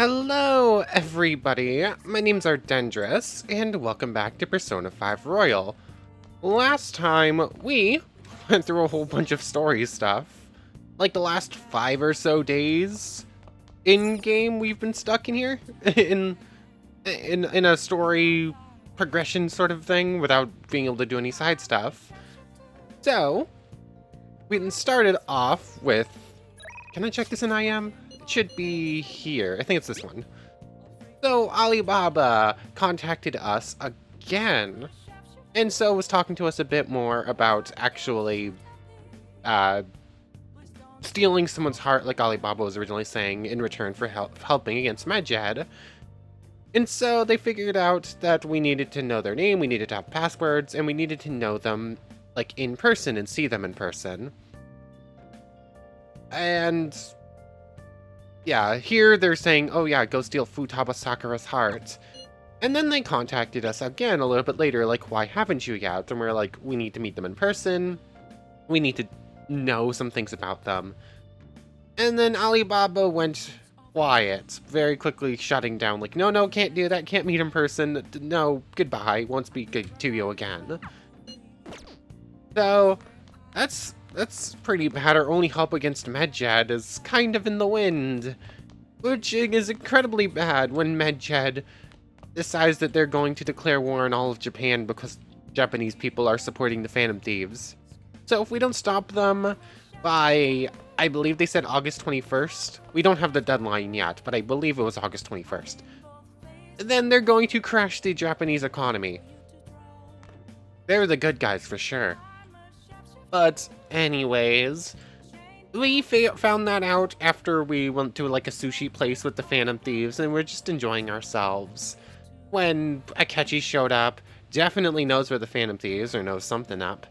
Hello, everybody! My name's Ardendris, and welcome back to Persona 5 Royal. Last time, we went through a whole bunch of story stuff. Like the last 5 or so days in-game we've been stuck in here, in a story progression sort of thing, without being able to do any side stuff. So, we started off with... Can I check this in IM? It should be here. I think it's this one. So Alibaba contacted us again, and so was talking to us a bit more about actually stealing someone's heart, like Alibaba was originally saying, in return for helping against Medjed. And so they figured out that we needed to know their name, we needed to have passwords, and we needed to know them like in person and see them in person. And yeah, here they're saying, oh yeah, go steal Futaba Sakura's heart. And then they contacted us again a little bit later, like, why haven't you yet? And we're like, we need to meet them in person. We need to know some things about them. And then Alibaba went quiet, very quickly shutting down, like, no, can't do that, can't meet in person. No, goodbye, won't speak to you again. So, that's pretty bad. Our only hope against Medjed is kind of in the wind, which is incredibly bad when Medjed decides that they're going to declare war on all of Japan because Japanese people are supporting the Phantom Thieves. So if we don't stop them by, I believe they said August 21st. We don't have the deadline yet, but I believe it was August 21st. Then they're going to crash the Japanese economy. They're the good guys for sure. But anyways, we found that out after we went to like a sushi place with the Phantom Thieves, and we're just enjoying ourselves. When Akechi showed up, definitely knows where the Phantom Thieves, or knows something up,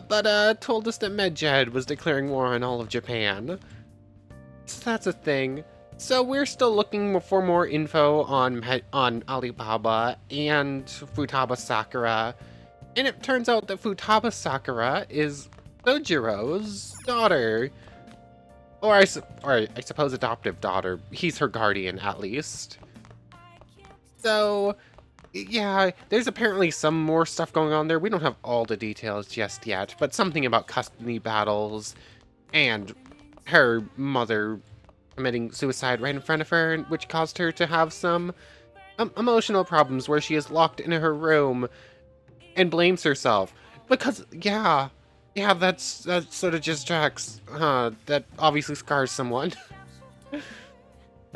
but told us that Medjed was declaring war on all of Japan. So that's a thing. So we're still looking for more info on Alibaba and Futaba Sakura. And it turns out that Futaba Sakura is Sojiro's daughter. Or I suppose adoptive daughter. He's her guardian, at least. So, yeah, there's apparently some more stuff going on there. We don't have all the details just yet, but something about custody battles and her mother committing suicide right in front of her, which caused her to have some emotional problems where she is locked in her room and blames herself because that sort of just tracks. That obviously scars someone.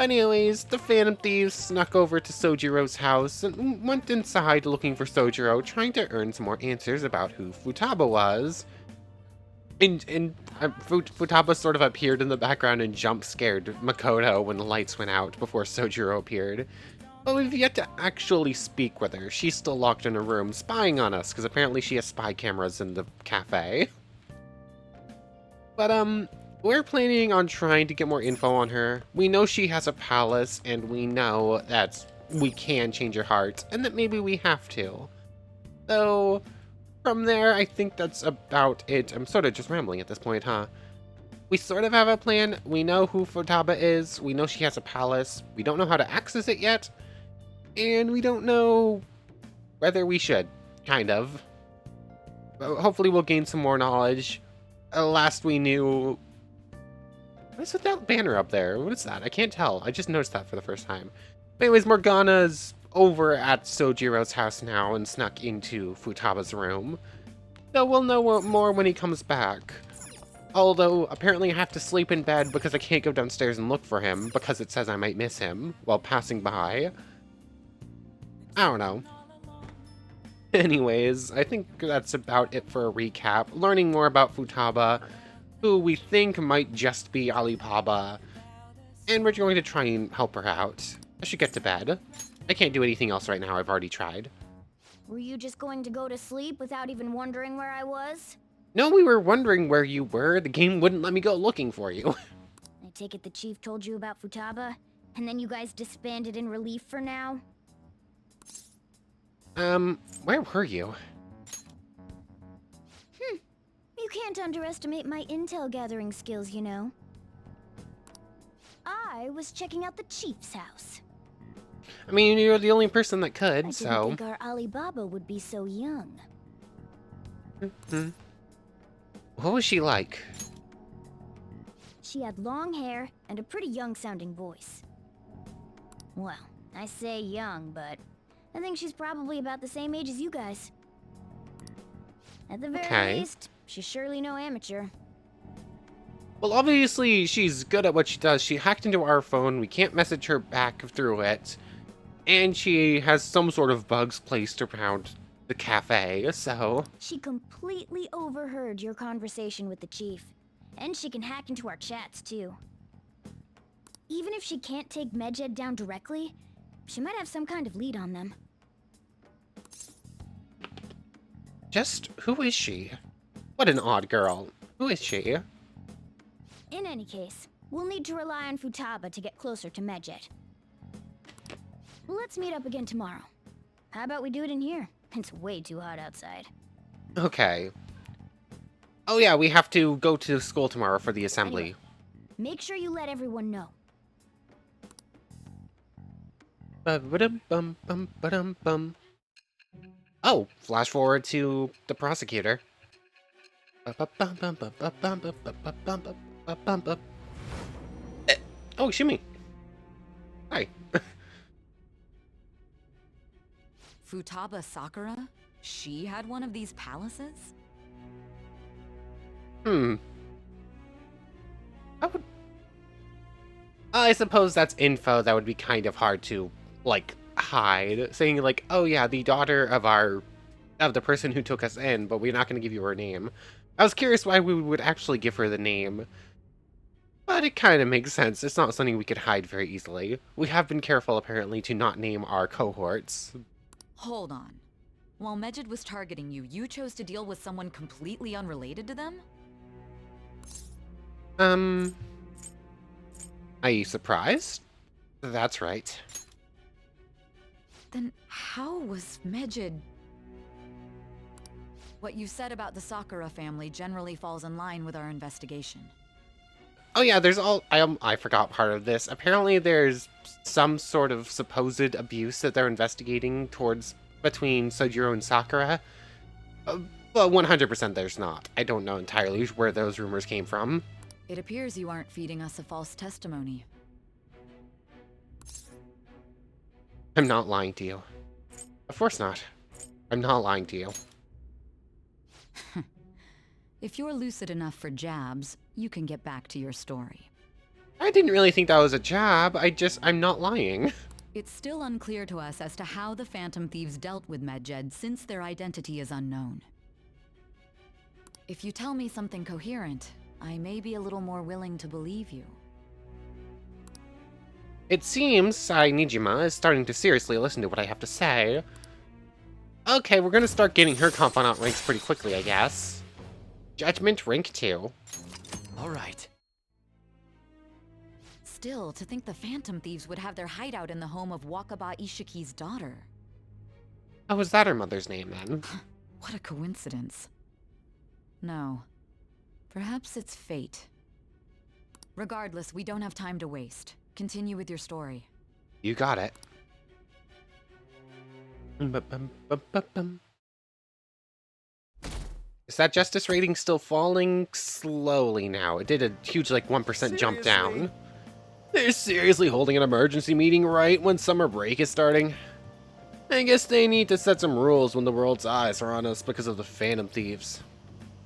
Anyways, the Phantom Thieves snuck over to Sojiro's house and went inside looking for Sojiro, trying to earn some more answers about who Futaba was. And Futaba sort of appeared in the background and jump scared Makoto when the lights went out before Sojiro appeared. But we've yet to actually speak with her. She's still locked in her room, spying on us, because apparently she has spy cameras in the cafe. But, we're planning on trying to get more info on her. We know she has a palace, and we know that we can change her heart, and that maybe we have to. So, from there, I think that's about it. I'm sort of just rambling at this point, huh? We sort of have a plan. We know who Futaba is. We know she has a palace. We don't know how to access it yet. And we don't know whether we should, kind of. But hopefully we'll gain some more knowledge. Last we knew... What is with that banner up there? What is that? I can't tell. I just noticed that for the first time. But anyways, Morgana's over at Sojiro's house now and snuck into Futaba's room. So we'll know more when he comes back. Although, apparently I have to sleep in bed because I can't go downstairs and look for him because it says I might miss him while passing by. I don't know. Anyways, I think that's about it for a recap. Learning more about Futaba, who we think might just be Alibaba, and we're going to try and help her out. I should get to bed. I can't do anything else right now, I've already tried. Were you just going to go to sleep without even wondering where I was? No, we were wondering where you were. The game wouldn't let me go looking for you. I take it the chief told you about Futaba, and then you guys disbanded in relief for now? Where were you? You can't underestimate my intel gathering skills, you know. Ah, I was checking out the chief's house. I mean, you're the only person that I could, didn't so... think our Alibaba would be so young. Hmm. What was she like? She had long hair and a pretty young-sounding voice. Well, I say young, but I think she's probably about the same age as you guys. At the very least, she's surely no amateur. Well, obviously, she's good at what she does. She hacked into our phone. We can't message her back through it. And she has some sort of bugs placed around the cafe, so... She completely overheard your conversation with the chief. And she can hack into our chats, too. Even if she can't take Medjed down directly, she might have some kind of lead on them. Just, who is she? What an odd girl. Who is she? In any case, we'll need to rely on Futaba to get closer to Medjed. Let's meet up again tomorrow. How about we do it in here? It's way too hot outside. Okay. Oh yeah, we have to go to school tomorrow for the assembly. Anyway, make sure you let everyone know. Ba-ba-dum-bum-bum-ba-dum-bum. Oh, flash forward to the prosecutor. Ba-ba-bum-bum-bum-bum-bum-bum-bum-bum-bum. Oh, shimmy. Hi. Futaba Sakura? She had one of these palaces? I would... I suppose that's info that would be kind of hard to, like, hide. Saying, like, oh yeah, the daughter of the person who took us in, but we're not going to give you her name. I was curious why we would actually give her the name. But it kind of makes sense. It's not something we could hide very easily. We have been careful, apparently, to not name our cohorts. Hold on. While Medjed was targeting you, you chose to deal with someone completely unrelated to them? Are you surprised? That's right. Then how was Medjed... What you said about the Sakura family generally falls in line with our investigation. Oh yeah, there's I forgot part of this. Apparently there's some sort of supposed abuse that they're investigating between Sojiro and Sakura. But 100% there's not. I don't know entirely where those rumors came from. It appears you aren't feeding us a false testimony. I'm not lying to you. Of course not. I'm not lying to you. If you're lucid enough for jabs, you can get back to your story. I didn't really think that was a jab. I'm not lying. It's still unclear to us as to how the Phantom Thieves dealt with Medjed since their identity is unknown. If you tell me something coherent, I may be a little more willing to believe you. It seems Nijima is starting to seriously listen to what I have to say. Okay, we're gonna start getting her Confidant ranks pretty quickly, I guess. Judgment rank 2. Alright. Still, to think the Phantom Thieves would have their hideout in the home of Wakaba Ishiki's daughter. Oh, is that her mother's name, then? What a coincidence. No. Perhaps it's fate. Regardless, we don't have time to waste. Continue with your story. You got it. Is that justice rating still falling? Slowly now. It did a huge, like, 1% jump down. They're seriously holding an emergency meeting right when summer break is starting? I guess they need to set some rules when the world's eyes are on us because of the Phantom Thieves.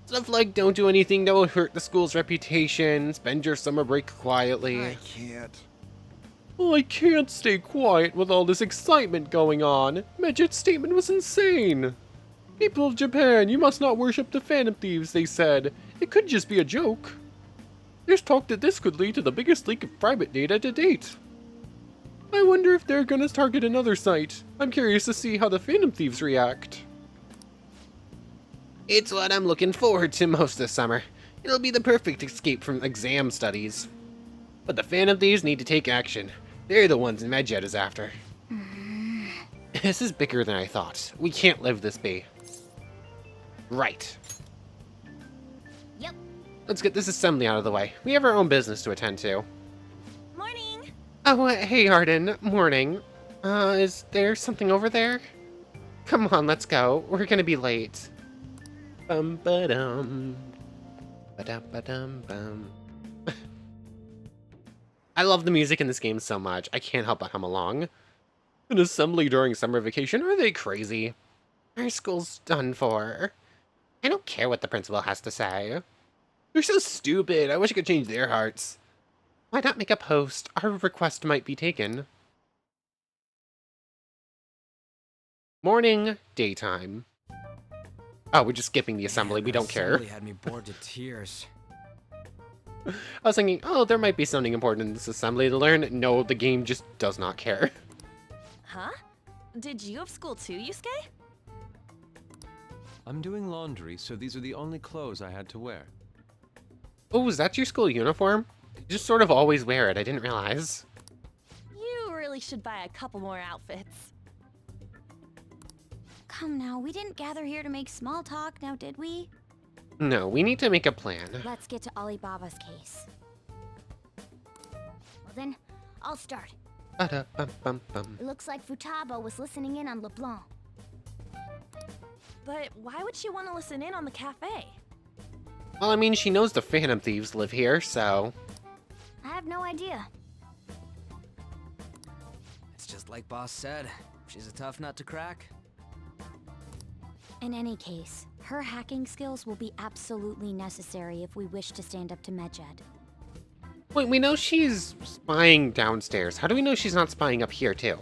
Stuff like don't do anything that will hurt the school's reputation, spend your summer break quietly. I can't. I can't stay quiet with all this excitement going on. Medjed's statement was insane. People of Japan, you must not worship the Phantom Thieves, they said. It could just be a joke. There's talk that this could lead to the biggest leak of private data to date. I wonder if they're gonna target another site. I'm curious to see how the Phantom Thieves react. It's what I'm looking forward to most this summer. It'll be the perfect escape from exam studies. But the Phantom Thieves need to take action. They're the ones Medjed is after. This is bigger than I thought. We can't let this be. Right. Yep. Let's get this assembly out of the way. We have our own business to attend to. Morning! Oh, hey, Arden. Morning. Is there something over there? Come on, let's go. We're gonna be late. Bum ba dum. Ba dum ba dum bum. I love the music in this game so much. I can't help but hum along. An assembly during summer vacation? Are they crazy? Our school's done for. I don't care what the principal has to say. They're so stupid. I wish I could change their hearts. Why not make a post? Our request might be taken. Morning, daytime. Oh, we're just skipping the assembly. We don't care. Assembly had me bored to tears. I was thinking, oh, there might be something important in this assembly to learn. No, the game just does not care. Huh? Did you have school too, Yusuke? I'm doing laundry, so these are the only clothes I had to wear. Oh, is that your school uniform? You just sort of always wear it. I didn't realize. You really should buy a couple more outfits. Come now, we didn't gather here to make small talk, now did we? No, we need to make a plan. Let's get to Alibaba's case. Well then, I'll start. Ba-da-bum-bum-bum. It looks like Futaba was listening in on LeBlanc. But why would she want to listen in on the cafe? Well, I mean, she knows the Phantom Thieves live here, so... I have no idea. It's just like Boss said. She's a tough nut to crack. In any case, her hacking skills will be absolutely necessary if we wish to stand up to Medjed. Wait, we know she's spying downstairs. How do we know she's not spying up here, too?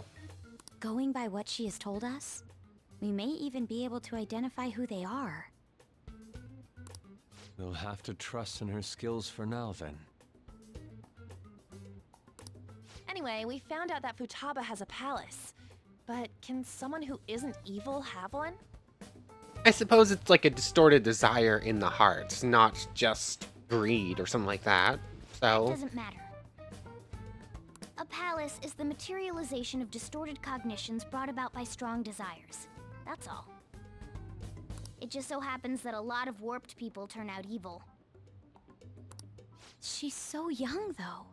Going by what she has told us, we may even be able to identify who they are. We'll have to trust in her skills for now, then. Anyway, we found out that Futaba has a palace. But can someone who isn't evil have one? I suppose it's like a distorted desire in the heart, not just greed or something like that. It So, doesn't matter. A palace is the materialization of distorted cognitions brought about by strong desires. That's all. It just so happens that a lot of warped people turn out evil. She's so young, though.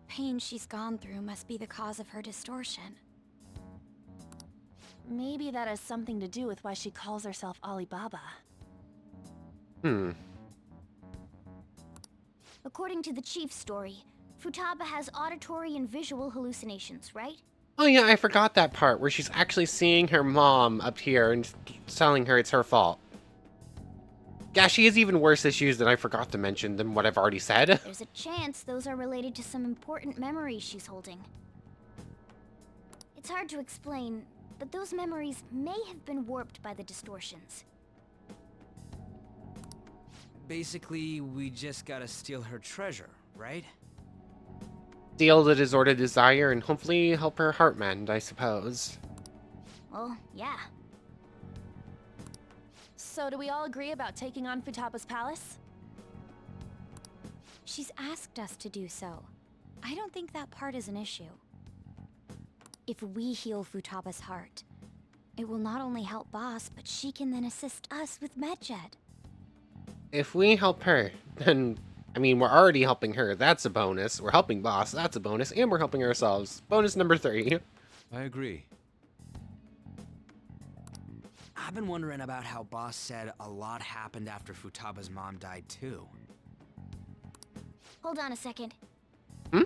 Pain she's gone through must be the cause of her distortion. Maybe that has something to do with why she calls herself Alibaba. According to the chief's story, Futaba has auditory and visual hallucinations, right? oh yeah, I forgot that part where she's actually seeing her mom up here and telling her it's her fault. Yeah, she has even worse issues that I forgot to mention than what I've already said. There's a chance those are related to some important memories she's holding. It's hard to explain, but those memories may have been warped by the distortions. Basically, we just gotta steal her treasure, right? Steal the disordered desire and hopefully help her heart mend, I suppose. Well, yeah. So do we all agree about taking on Futaba's palace? She's asked us to do so. I don't think that part is an issue. If we heal Futaba's heart, it will not only help Boss, but she can then assist us with Medjed. If we help her, then, I mean, we're already helping her. That's a bonus. We're helping Boss. That's a bonus. And we're helping ourselves. Bonus number 3. I agree. I've been wondering about how Boss said a lot happened after Futaba's mom died too. Hold on a second. Hmm?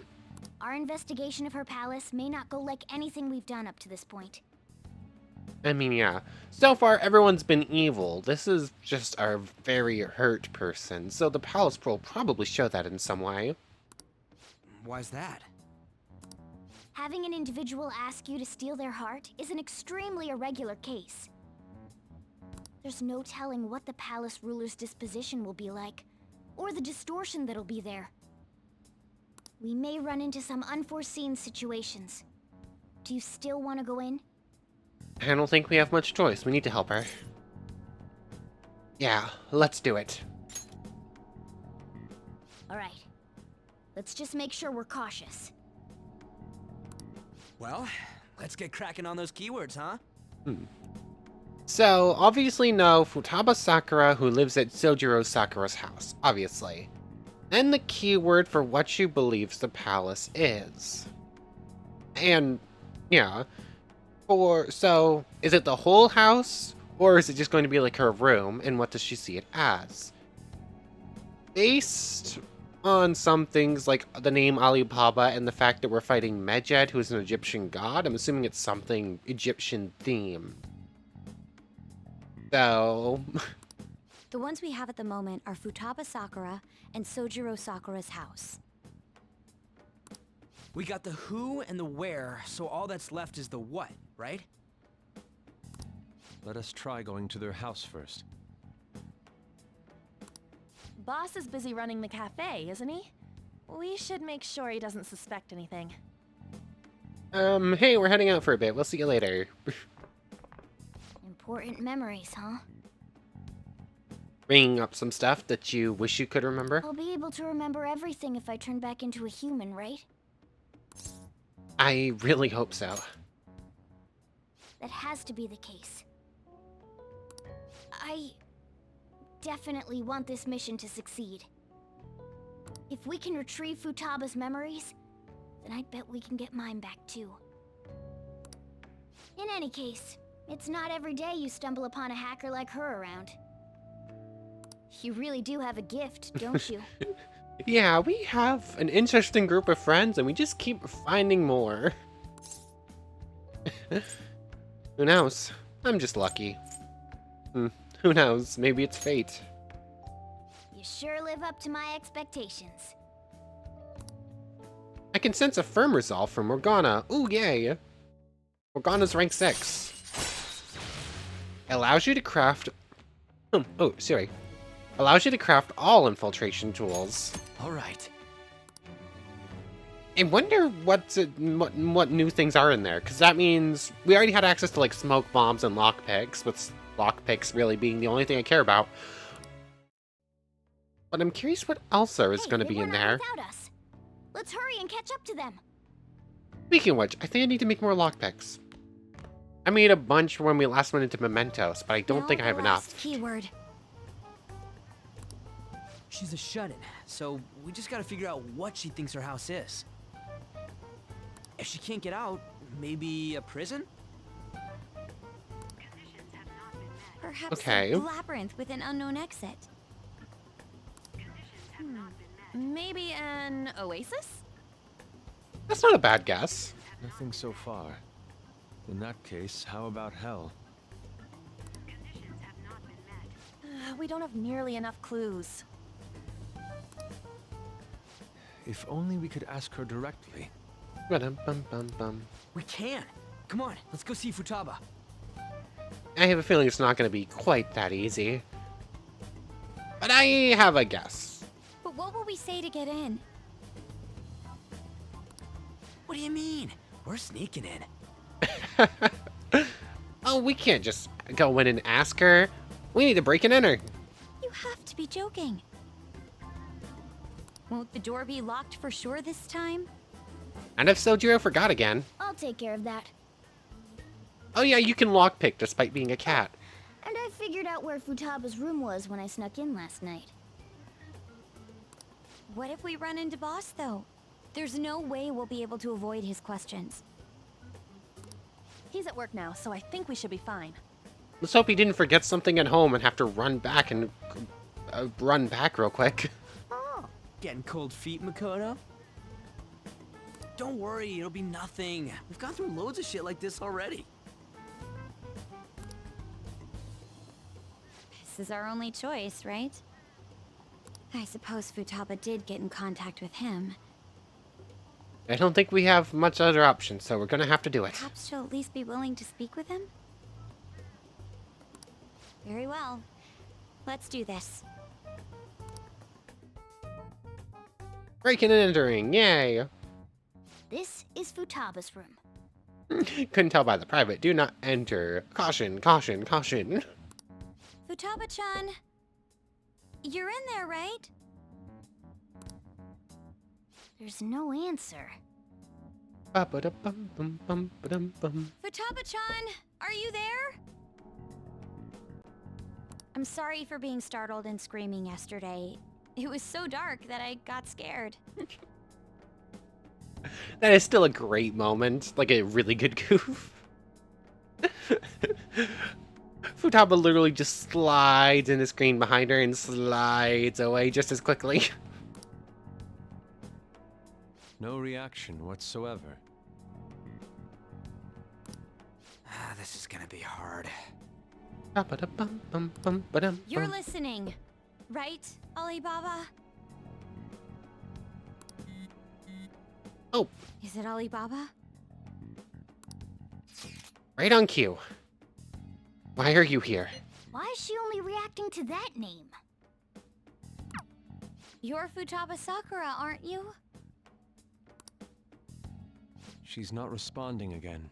Our investigation of her palace may not go like anything we've done up to this point. I mean, yeah. So far, everyone's been evil. This is just a very hurt person, so the palace will probably show that in some way. Why's that? Having an individual ask you to steal their heart is an extremely irregular case. There's no telling what the palace ruler's disposition will be like, or the distortion that'll be there. We may run into some unforeseen situations. Do you still want to go in? I don't think we have much choice. We need to help her. Yeah, let's do it. Alright. Let's just make sure we're cautious. Well, let's get cracking on those keywords, huh? So, obviously no Futaba Sakura who lives at Sojiro Sakura's house, obviously. And the keyword for what she believes the palace is. And, yeah. So, is it the whole house? Or is it just going to be like her room? And what does she see it as? Based on some things like the name Alibaba and the fact that we're fighting Medjed, who is an Egyptian god, I'm assuming it's something Egyptian themed. So, The ones we have at the moment are Futaba Sakura and Sojiro Sakura's house. We got the who and the where, so all that's left is the what, right? Let us try going to their house first. Boss is busy running the cafe, isn't he? We should make sure he doesn't suspect anything. hey, we're heading out for a bit. We'll see you later. Important memories, huh? Bringing up some stuff that you wish you could remember. I'll be able to remember everything if I turn back into a human, right? I really hope so. That has to be the case. I definitely want this mission to succeed. If we can retrieve Futaba's memories, then I bet we can get mine back too. In any case, it's not every day you stumble upon a hacker like her around. You really do have a gift, don't you? Yeah, we have an interesting group of friends, and we just keep finding more. Who knows? I'm just lucky. Who knows? Maybe it's fate. You sure live up to my expectations. I can sense a firm resolve from Morgana. Ooh, yay! Morgana's rank 6. Allows you to craft... oh, sorry. Allows you to craft all infiltration tools. All right. I wonder what new things are in there, because that means we already had access to like smoke bombs and lockpicks, with lockpicks really being the only thing I care about. But I'm curious what else there is going to be in there. Without us. Let's hurry and catch up to them. Speaking of which, I think I need to make more lockpicks. I made a bunch when we last went into Mementos, but I don't think I have enough. Keyword. She's a shut-in, so we just gotta figure out what she thinks her house is. If she can't get out, maybe a prison? Perhaps Okay. a labyrinth with an unknown exit. Maybe an oasis? That's not a bad guess. Nothing so far. In that case, how about hell? We don't have nearly enough clues. If only we could ask her directly. Ba-dum-bum-bum-bum. We can! Come on, let's go see Futaba. I have a feeling it's not going to be quite that easy. But I have a guess. But what will we say to get in? What do you mean? We're sneaking in. Oh, we can't just go in and ask her. We need to break and enter. You have to be joking. Won't the door be locked for sure this time? And if Sojiro forgot again. I'll take care of that. Oh yeah, you can lockpick despite being a cat. And I figured out where Futaba's room was when I snuck in last night. What if we run into Boss, though? There's no way we'll be able to avoid his questions. He's at work now, so I think we should be fine. Let's hope he didn't forget something at home and have to run back real quick. Getting cold feet, Makoto? Don't worry, it'll be nothing. We've gone through loads of shit like this already. This is our only choice, right? I suppose Futaba did get in contact with him. I don't think we have much other option, so we're gonna have to do it. Perhaps she'll at least be willing to speak with him? Very well. Let's do this. Breaking and entering, yay! This is Futaba's room. Couldn't tell by the private. Do not enter. Caution, caution, caution. Futaba-chan, you're in there, right? There's no answer. Ba-ba-da-bum-bum-bum-ba-dum-bum. Futaba-chan, are you there? I'm sorry for being startled and screaming yesterday. It was so dark that I got scared. That is still a great moment, like a really good goof. Futaba literally just slides in the screen behind her and slides away just as quickly. No reaction whatsoever. This is gonna be hard. You're listening, right, Alibaba? Oh, Is it Alibaba? right on cue. Why are you here? Why is she only reacting to that name? You're Futaba Sakura, aren't you? She's not responding again.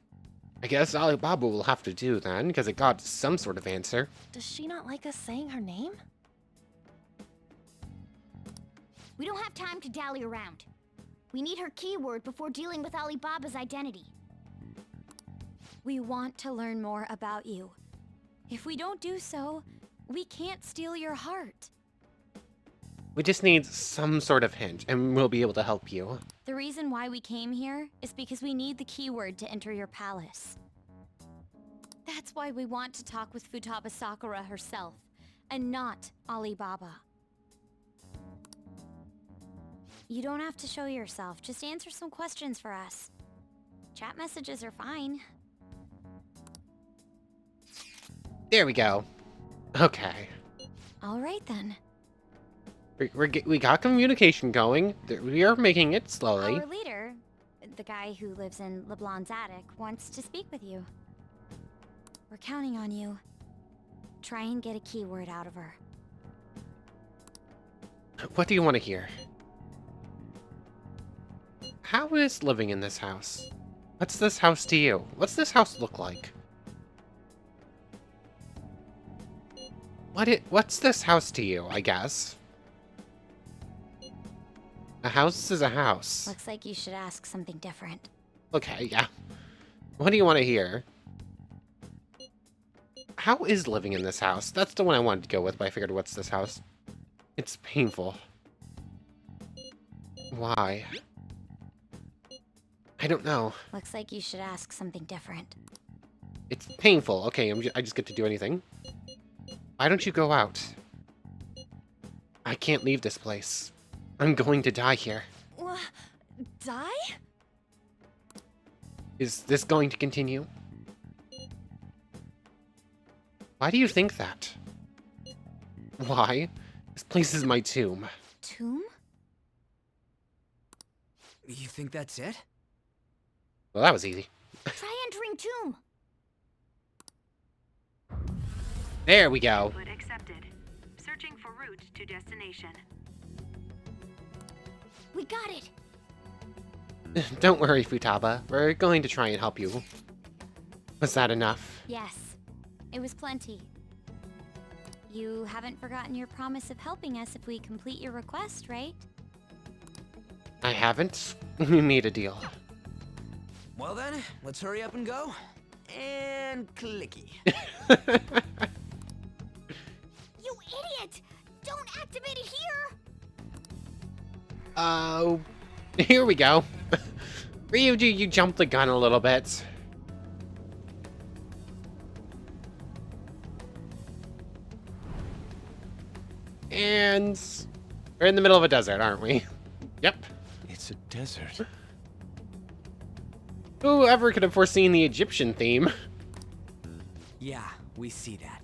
I guess Alibaba will have to do then, because it got some sort of answer. Does she not like us saying her name? We don't have time to dally around. We need her keyword before dealing with Alibaba's identity. We want to learn more about you. If we don't do so, we can't steal your heart. We just need some sort of hint, and we'll be able to help you. The reason why we came here is because we need the keyword to enter your palace. That's why we want to talk with Futaba Sakura herself, and not Alibaba. You don't have to show yourself, just answer some questions for us. Chat messages are fine. There we go. Okay. All right then. We got communication going. We are making it slowly. Our leader, the guy who lives in LeBlanc's attic, wants to speak with you. We're counting on you. Try and get a keyword out of her. What do you want to hear? How is living in this house? What's this house to you? What's this house look like? What's this house to you, I guess? A house is a house. Looks like you should ask something different. Okay, yeah. What do you want to hear? How is living in this house? That's the one I wanted to go with, but I figured what's this house? It's painful. Why? I don't know. Looks like you should ask something different. It's painful. Okay, I just get to do anything. Why don't you go out? I can't leave this place. I'm going to die here. Die? Is this going to continue? Why do you think that? Why? This place is my tomb. Tomb? You think that's it? Well, that was easy. Try entering tomb. There we go. Input accepted. Searching for route to destination. We got it. Don't worry, Futaba. We're going to try and help you. Was that enough? Yes, it was plenty. You haven't forgotten your promise of helping us if we complete your request, right? I haven't. We made a deal. Well then, let's hurry up and go. And clicky. You idiot! Don't activate it here! Oh, here we go. Ryuji, you jumped the gun a little bit. And we're in the middle of a desert, aren't we? Yep. It's a desert. Whoever could have foreseen the Egyptian theme? Yeah, we see that.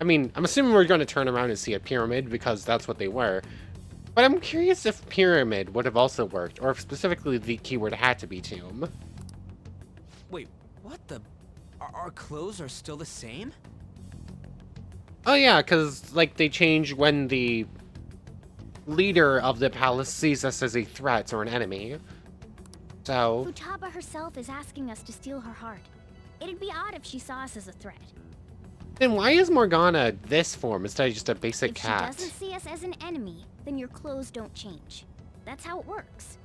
I mean, I'm assuming we're going to turn around and see a pyramid because that's what they were. But I'm curious if pyramid would have also worked, or if specifically the keyword had to be tomb. Wait, what the? Our clothes are still the same? Oh yeah, because, like, they change when the leader of the palace sees us as a threat or an enemy. So... Futaba herself is asking us to steal her heart. It'd be odd if she saw us as a threat. Then why is Morgana this form instead of just a basic If cat? she doesn't see us as an enemy, then your clothes don't change. That's how it works.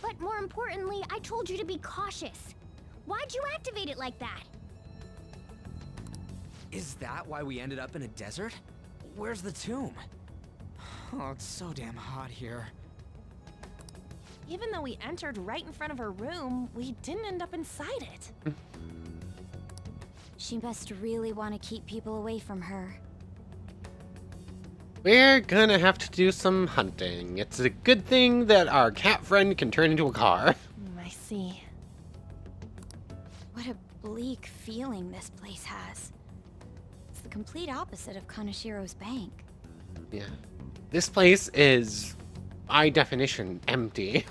But more importantly, I told you to be cautious. Why'd you activate it like that? Is that why we ended up in a desert? Where's the tomb? Oh, it's so damn hot here. Even though we entered right in front of her room, we didn't end up inside it. She must really want to keep people away from her. We're gonna have to do some hunting. It's a good thing that our cat friend can turn into a car. I see. What a bleak feeling this place has. It's the complete opposite of Kanashiro's bank. Yeah. This place is, by definition, empty.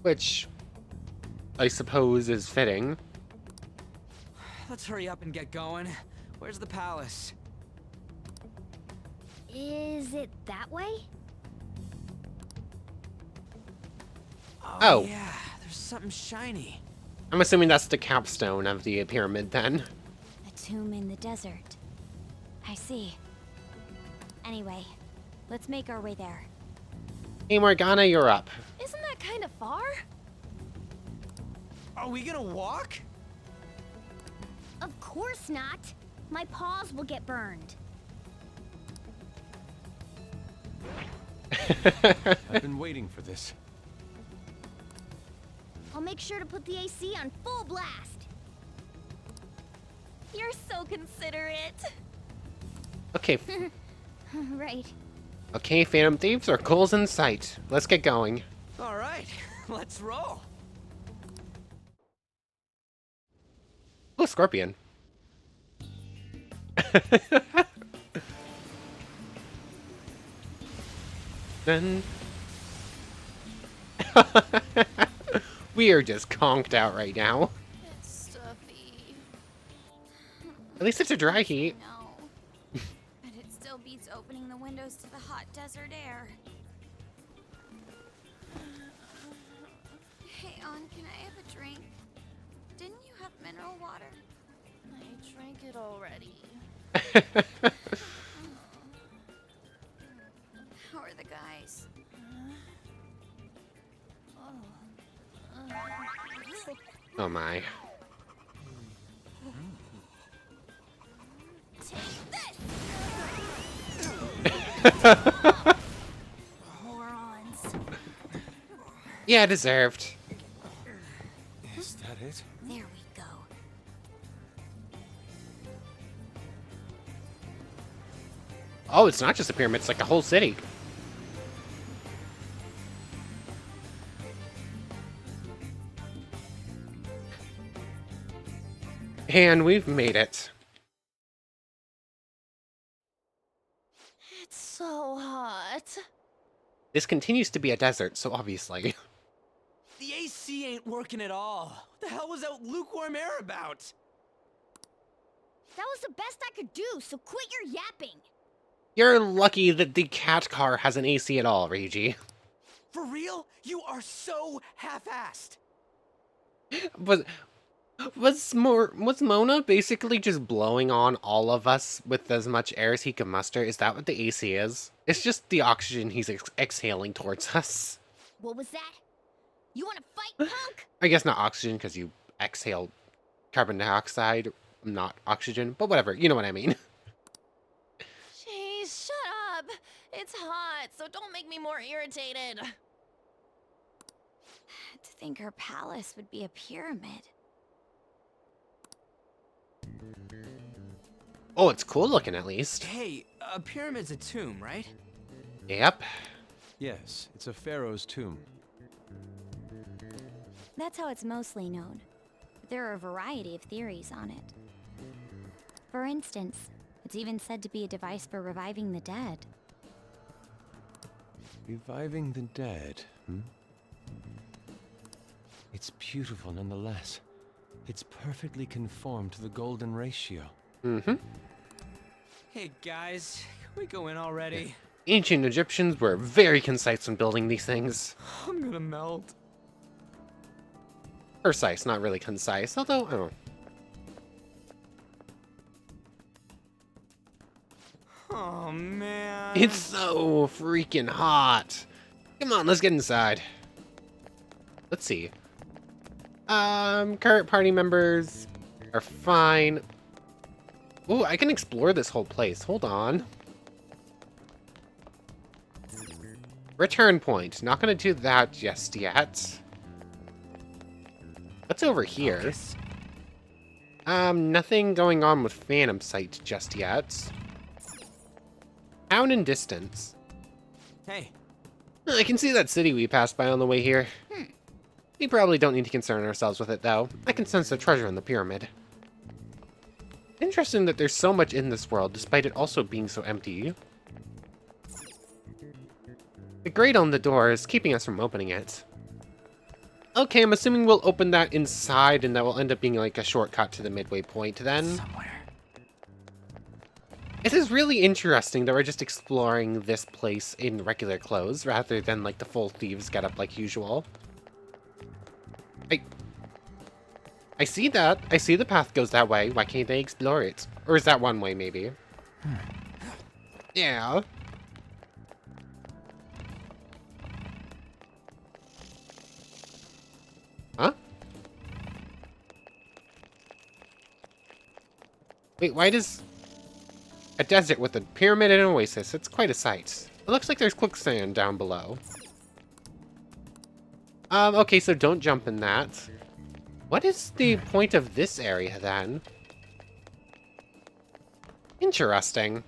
Which, I suppose, is fitting. Let's hurry up and get going. Where's the palace? Is it that way? Oh. Yeah, there's something shiny. I'm assuming that's the capstone of the pyramid, then. A tomb in the desert. I see. Anyway, let's make our way there. Hey, Morgana, you're up. Isn't that kind of far? Are we gonna walk? Of course not. My paws will get burned. I've been waiting for this. I'll make sure to put the AC on full blast. You're so considerate. Okay, Right. okay, Phantom Thieves, our goal's in sight. Let's get going. All right, let's roll. Oh, Scorpion. Then... we are just conked out right now. It's stuffy. At least it's a dry heat. No. But it still beats opening the windows to the hot desert air. Hey, On, can I have a drink? Didn't you have mineral water? I drank it already. How are the guys? Oh my. Morons. Yeah, deserved. Is that it? There we go. Oh, it's not just a pyramid, it's like a whole city. And we've made it. It's so hot. This continues to be a desert, so obviously. The AC ain't working at all. What the hell was that lukewarm air about? That was the best I could do, so quit your yapping. You're lucky that the cat car has an AC at all, Reiji. For real? You are so half-assed. Was Mona basically just blowing on all of us with as much air as he can muster? Is that what the AC is? It's just the oxygen he's exhaling towards us. What was that? You want to fight, punk? I guess not oxygen, because you exhale carbon dioxide, not oxygen. But whatever, you know what I mean. Jeez, shut up. It's hot, so don't make me more irritated. To think her palace would be a pyramid. Oh, it's cool looking at least. Hey, a pyramid's a tomb, right? Yep. Yes, it's a pharaoh's tomb. That's how it's mostly known. But there are a variety of theories on it. For instance, it's even said to be a device for reviving the dead. Reviving the dead, hmm? It's beautiful nonetheless. It's perfectly conformed to the golden ratio. Mm-hmm. Hey guys, can we go in already? Ancient Egyptians were very concise when building these things. I'm gonna melt. Precise, not really concise, although, oh. Oh man. It's so freaking hot. Come on, let's get inside. Let's see. Current party members are fine. Ooh, I can explore this whole place. Hold on. Return point. Not gonna do that just yet. What's over here? Focus. Nothing going on with Phantom Sight just yet. Town in distance. Hey, I can see that city we passed by on the way here. We probably don't need to concern ourselves with it, though. I can sense the treasure in the pyramid. Interesting that there's so much in this world, despite it also being so empty. The grate on the door is keeping us from opening it. Okay, I'm assuming we'll open that inside, and that will end up being like a shortcut to the midway point then. somewhere. It is really interesting that we're just exploring this place in regular clothes, rather than like the full thieves getup like usual. I see that. I see the path goes that way. Why can't they explore it? Or is that one way, maybe? Yeah. Huh? Wait, why does... A desert with a pyramid and an oasis. It's quite a sight. It looks like there's quicksand down below. Okay, so don't jump in that. What is the point of this area, then? Interesting.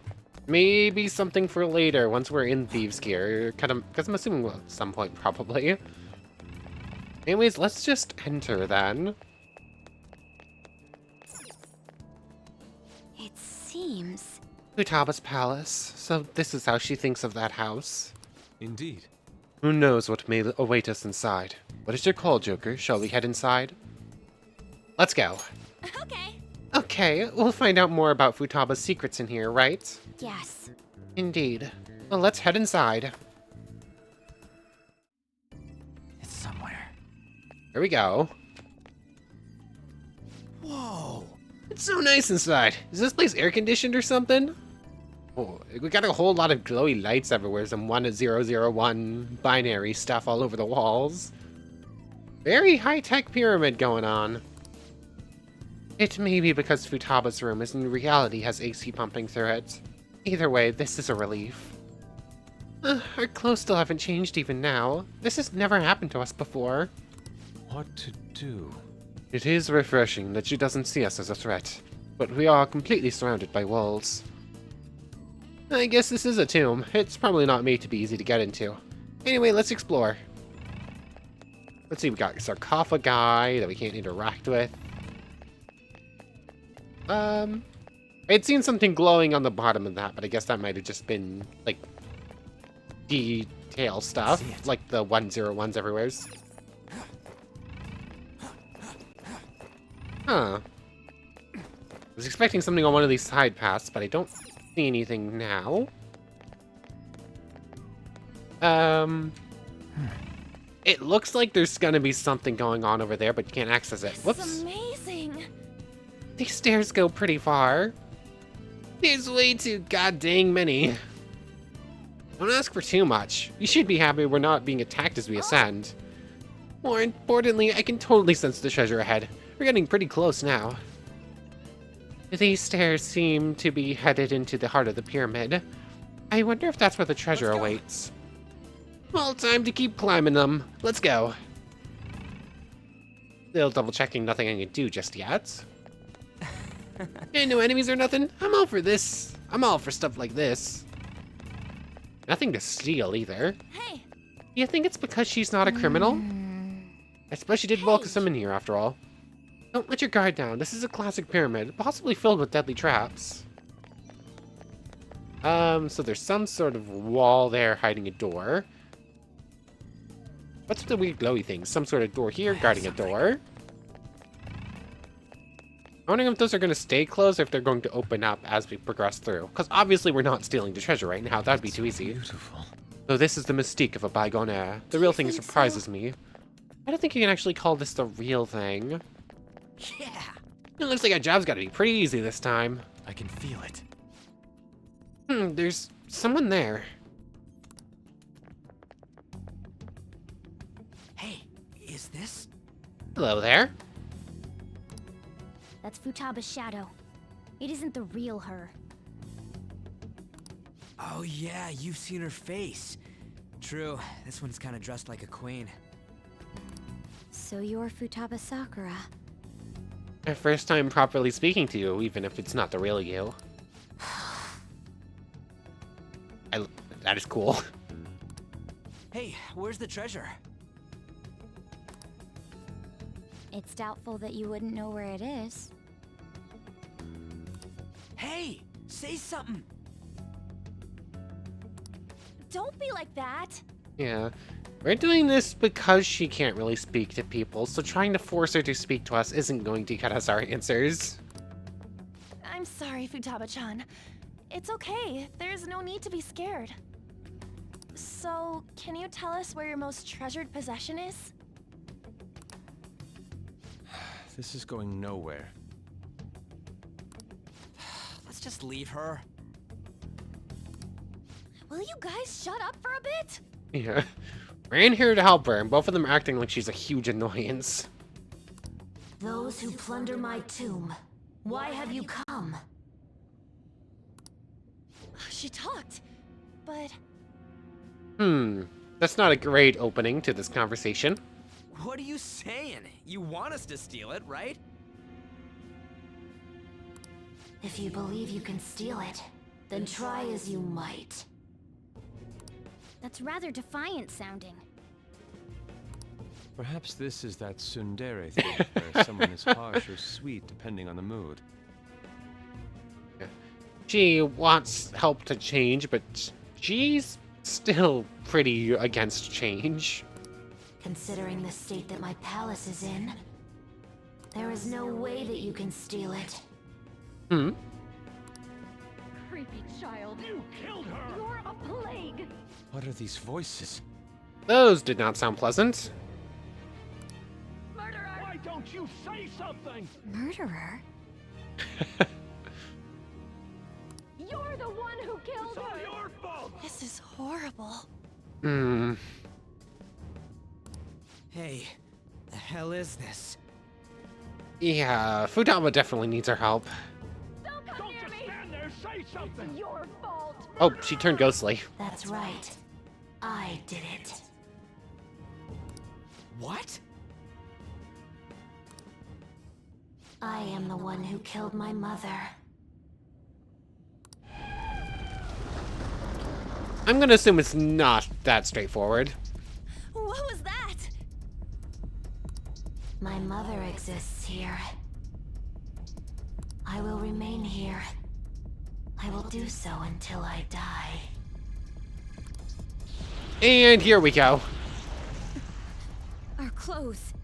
Maybe something for later, once we're in Thieves' Gear. Kind of, because I'm assuming we'll at some point, probably. Anyways, let's just enter, then. It seems... Futaba's palace. So this is how she thinks of that house. Indeed. Who knows what may await us inside? What is your call, Joker? Shall we head inside? Let's go. Okay. Okay, we'll find out more about Futaba's secrets in here, right? Yes. Indeed. Well, let's head inside. It's somewhere. Here we go. Whoa! It's so nice inside. Is this place air-conditioned or something? Oh, we got a whole lot of glowy lights everywhere. Some 1001 binary stuff all over the walls. Very high-tech pyramid going on. It may be because Futaba's room is in reality has AC pumping through it. Either way, this is a relief. Our clothes still haven't changed even now. This has never happened to us before. What to do? It is refreshing that she doesn't see us as a threat, but we are completely surrounded by walls. I guess this is a tomb. It's probably not made to be easy to get into. Anyway, let's explore. Let's see, we got a sarcophagi that we can't interact with. I'd seen something glowing on the bottom of that, but I guess that might have just been, like, detail stuff, like the 101s everywhere. Huh. I was expecting something on one of these side paths, but I don't see anything now. It looks like there's gonna be something going on over there, but you can't access it. This Whoops. is amazing. These stairs go pretty far. There's way too goddamn many. Don't ask for too much. You should be happy we're not being attacked as we ascend. More importantly, I can totally sense the treasure ahead. We're getting pretty close now. These stairs seem to be headed into the heart of the pyramid. I wonder if that's where the treasure awaits. Well, time to keep climbing them. Let's go. Still double checking nothing I can do just yet. Ain't no enemies or nothing. I'm all for this. I'm all for stuff like this. Nothing to steal either. Hey. You think it's because she's not a criminal? I suppose she did welcome some in here after all. Don't let your guard down. This is a classic pyramid, possibly filled with deadly traps. So there's some sort of wall there hiding a door. What's the weird glowy thing? Some sort of door here guarding a door. I'm wondering if those are going to stay closed or if they're going to open up as we progress through. Because obviously we're not stealing the treasure right now. That'd be too easy. Beautiful. So this is the mystique of a bygone era. The real thing surprises me. I don't think you can actually call this the real thing. Yeah! It looks like our job's got to be pretty easy this time. I can feel it. There's someone there. Hey, is this? Hello there. That's Futaba's shadow. It isn't the real her. Oh yeah, you've seen her face. True, this one's kind of dressed like a queen. So you're Futaba Sakura. My first time properly speaking to you, even if it's not the real you. That is cool. Hey, where's the treasure? It's doubtful that you wouldn't know where it is. Hey, say something. Don't be like that. Yeah. We're doing this because she can't really speak to people, so trying to force her to speak to us isn't going to get us our answers. I'm sorry, Futaba-chan. It's okay. There's no need to be scared. So, can you tell us where your most treasured possession is? This is going nowhere. Let's just leave her. Will you guys shut up for a bit? Yeah. We're in here to help her, and both of them are acting like she's a huge annoyance. Those who plunder my tomb, why have you come? She talked, but That's not a great opening to this conversation. What are you saying? You want us to steal it, right? If you believe you can steal it, then try as you might. That's rather defiant sounding. Perhaps this is that tsundere thing, where someone is harsh or sweet depending on the mood. She wants help to change, but she's still pretty against change. Considering the state that my palace is in, there is no way that you can steal it. Creepy child. You killed her! You're a plague! What are these voices? Those did not sound pleasant. Murderer! Why don't you say something? Murderer? You're the one who killed her! It's all your fault! this is horrible. Hey, the hell is this? Yeah, Futaba definitely needs our help. Don't come near me! Stand there, say something! It's your fault! Oh, she turned ghostly. That's right. I did it. What? I am the one who killed my mother. I'm gonna assume it's not that straightforward. What was that? My mother exists here. I will remain here. I will do so until I die. And here we go. Our clothes.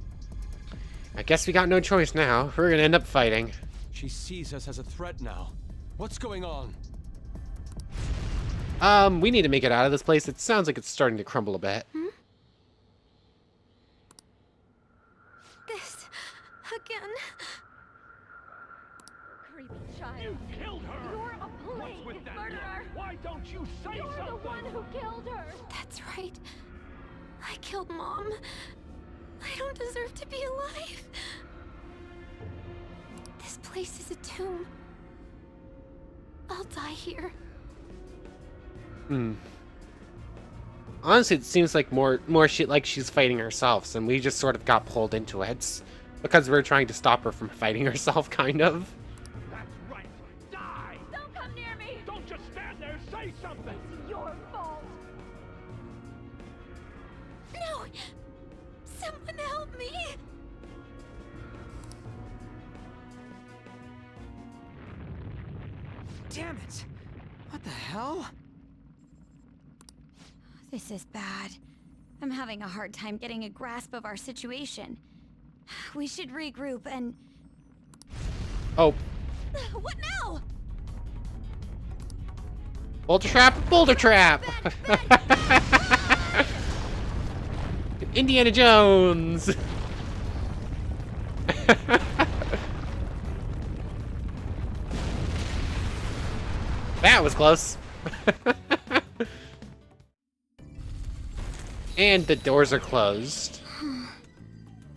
I guess we got no choice now. We're gonna end up fighting. She sees us as a threat now. What's going on? We need to make it out of this place. It sounds like it's starting to crumble a bit. This again. Creepy child. You killed her! You're a plague! What's with that? Murderer! Why don't you say something? You're the one who killed her! That's right. I killed Mom. I don't deserve to be alive. This place is a tomb. I'll die here. Honestly, it seems like more shit like she's fighting herself, and we just sort of got pulled into it. Because we're trying to stop her from fighting herself, kind of. That's right! Die! Don't come near me! Don't just stand there, say something! It's your fault! No! Someone help me! Damn it! What the hell? This is bad. I'm having a hard time getting a grasp of our situation. We should regroup and... Oh, What now? boulder trap! Boulder trap! Indiana Jones! That was close. And the doors are closed.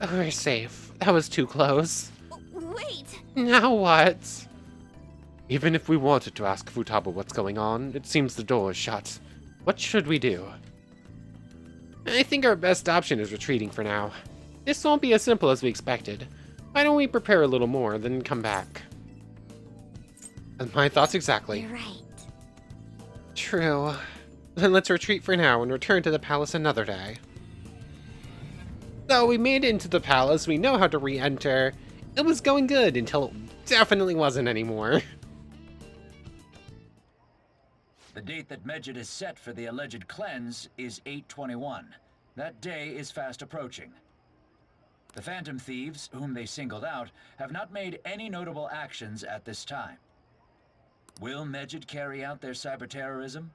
Oh, we're safe. That was too close. Wait! Now what? Even if we wanted to ask Futaba what's going on, it seems the door is shut. What should we do? I think our best option is retreating for now. This won't be as simple as we expected. Why don't we prepare a little more, then come back? My thoughts exactly. You're right. True. Then let's retreat for now and return to the palace another day. So we made it into the palace, we know how to re-enter. It was going good until it definitely wasn't anymore. The date that Medjed is set for the alleged cleanse is 8/21. That day is fast approaching. The Phantom Thieves, whom they singled out, have not made any notable actions at this time. Will Medjed carry out their cyber-terrorism?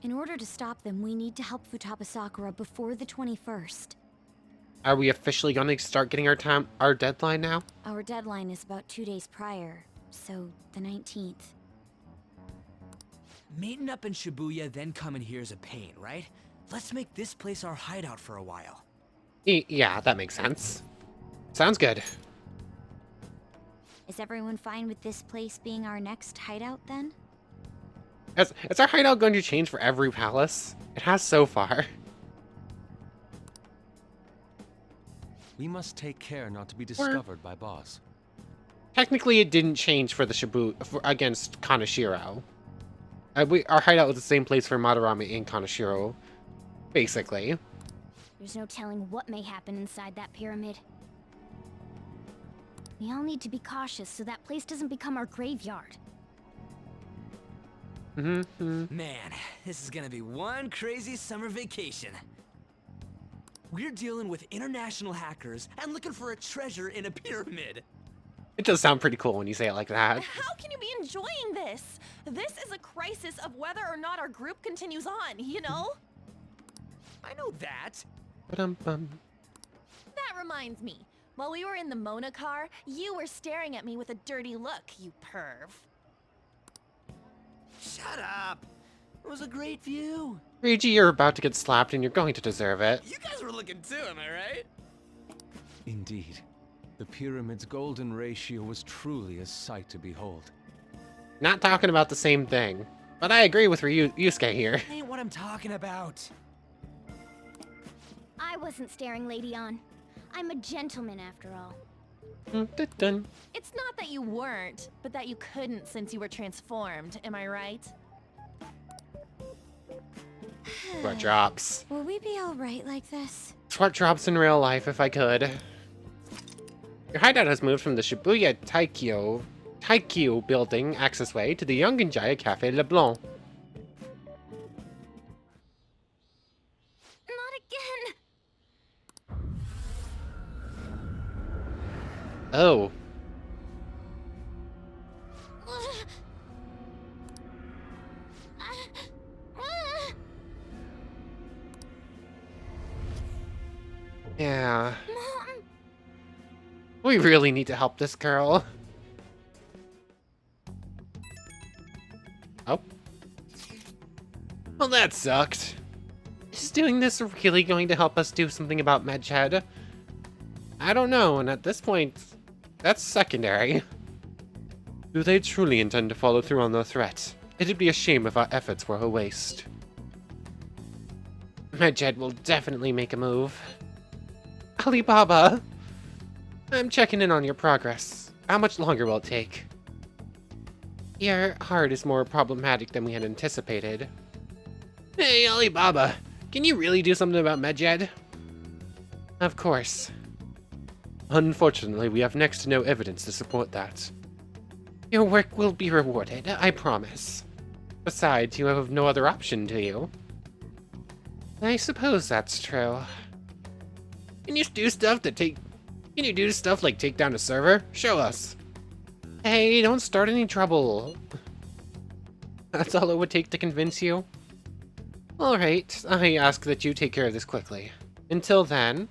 In order to stop them, we need to help Futaba Sakura before the 21st. Are we officially going to start getting our deadline now? Our deadline is about 2 days prior, so the 19th. Meeting up in Shibuya, then coming here is a pain, right? Let's make this place our hideout for a while. Yeah, that makes sense. Sounds good. Is everyone fine with this place being our next hideout then? Is our hideout going to change for every palace? It has so far. We must take care not to be discovered by boss. Technically, it didn't change for the against Kaneshiro. Our hideout was the same place for Madarame and Kaneshiro, basically. There's no telling what may happen inside that pyramid. We all need to be cautious so that place doesn't become our graveyard. Man, this is gonna be one crazy summer vacation. We're dealing with international hackers and looking for a treasure in a pyramid. It does sound pretty cool when you say it like that. How can you be enjoying this? This is a crisis of whether or not our group continues on, you know? I know that. Ba-dum-bum. That reminds me. While we were in the Mona car, you were staring at me with a dirty look, you perv. Shut up. It was a great view. Reiji, you're about to get slapped and you're going to deserve it. You guys were looking too, am I right? Indeed. The pyramid's golden ratio was truly a sight to behold. Not talking about the same thing, but I agree with Yusuke here. Ain't what I'm talking about. I wasn't staring Lady On. I'm a gentleman after all. Dun-dun. It's not that you weren't, but that you couldn't since you were transformed, am I right? Sweat drops. Will we be alright like this? Sweat drops in real life if I could. Your hideout has moved from the Shibuya Taikyo building accessway to the Yongenjaya Cafe Le Blanc. Not again! Oh. Yeah. Mom! We really need to help this girl. Oh. Well, that sucked. Is doing this really going to help us do something about Medjed? I don't know, and at this point, that's secondary. Do they truly intend to follow through on their threat? It'd be a shame if our efforts were a waste. Medjed will definitely make a move. Alibaba! I'm checking in on your progress. How much longer will it take? Your heart is more problematic than we had anticipated. Hey, Alibaba! Can you really do something about Medjed? Of course. Unfortunately, we have next to no evidence to support that. Your work will be rewarded, I promise. Besides, you have no other option, do you? I suppose that's true. Can you do stuff like take down a server? Show us. Hey, don't start any trouble. That's all it would take to convince you? Alright, I ask that you take care of this quickly. Until then...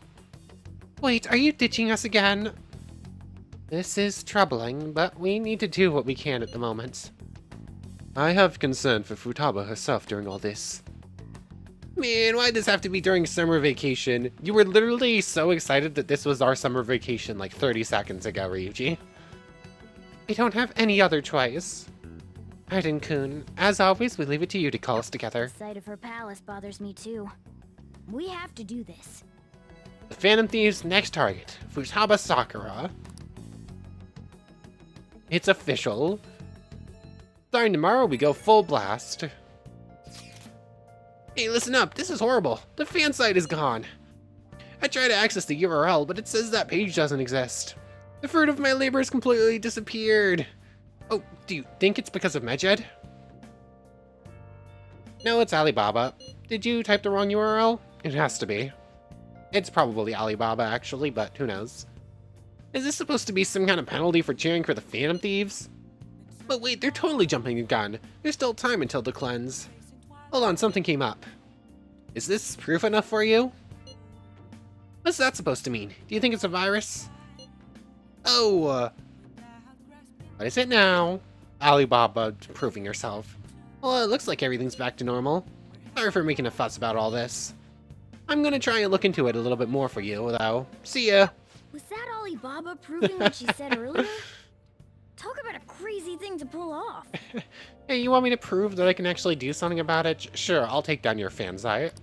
Wait, are you ditching us again? This is troubling, but we need to do what we can at the moment. I have concern for Futaba herself during all this. Man, why'd this have to be during summer vacation? You were literally so excited that this was our summer vacation like 30 seconds ago, Ryuji. We don't have any other choice. Arden-kun, as always, we leave it to you to call us together. The sight of her palace bothers me too. We have to do this. The Phantom Thieves' next target, Futaba Sakura. It's official. Starting tomorrow, we go full blast. Hey, listen up, this is horrible. The fan site is gone. I tried to access the URL, but it says that page doesn't exist. The fruit of my labor has completely disappeared. Oh, do you think it's because of Medjed? No, it's Alibaba. Did you type the wrong URL? It has to be. It's probably Alibaba, actually, but who knows. Is this supposed to be some kind of penalty for cheering for the Phantom Thieves? But wait, they're totally jumping the gun. There's still time until the cleanse. Hold on, something came up. Is this proof enough for you? What's that supposed to mean? Do you think it's a virus? Oh, what is it now? Alibaba proving herself. Well, it looks like everything's back to normal. Sorry for making a fuss about all this. I'm gonna try and look into it a little bit more for you, though. See ya! Was that Alibaba proving what she said earlier? Talk about a crazy thing to pull off. Hey, you want me to prove that I can actually do something about it? Sure, I'll take down your fan site.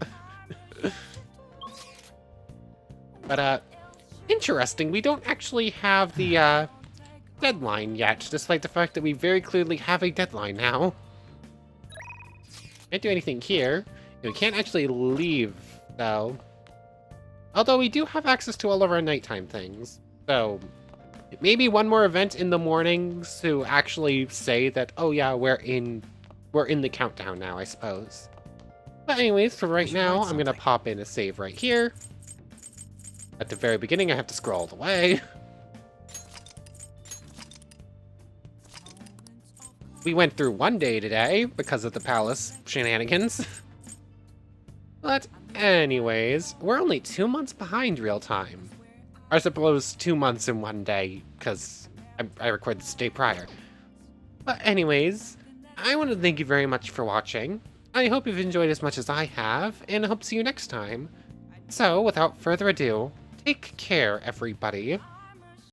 But, interesting, we don't actually have the, deadline yet, despite the fact that we very clearly have a deadline now. Can't do anything here. We can't actually leave, though. Although we do have access to all of our nighttime things. So, maybe one more event in the mornings to actually say that, oh yeah, we're in the countdown now, I suppose. But anyways, for right now, I'm gonna pop in a save right here. At the very beginning, I have to scroll all the way. We went through one day today because of the palace shenanigans. But anyways, we're only 2 months behind real time. I suppose 2 months in one day, because I recorded this day prior. But anyways, I want to thank you very much for watching. I hope you've enjoyed as much as I have, and I hope to see you next time. So, without further ado, take care, everybody.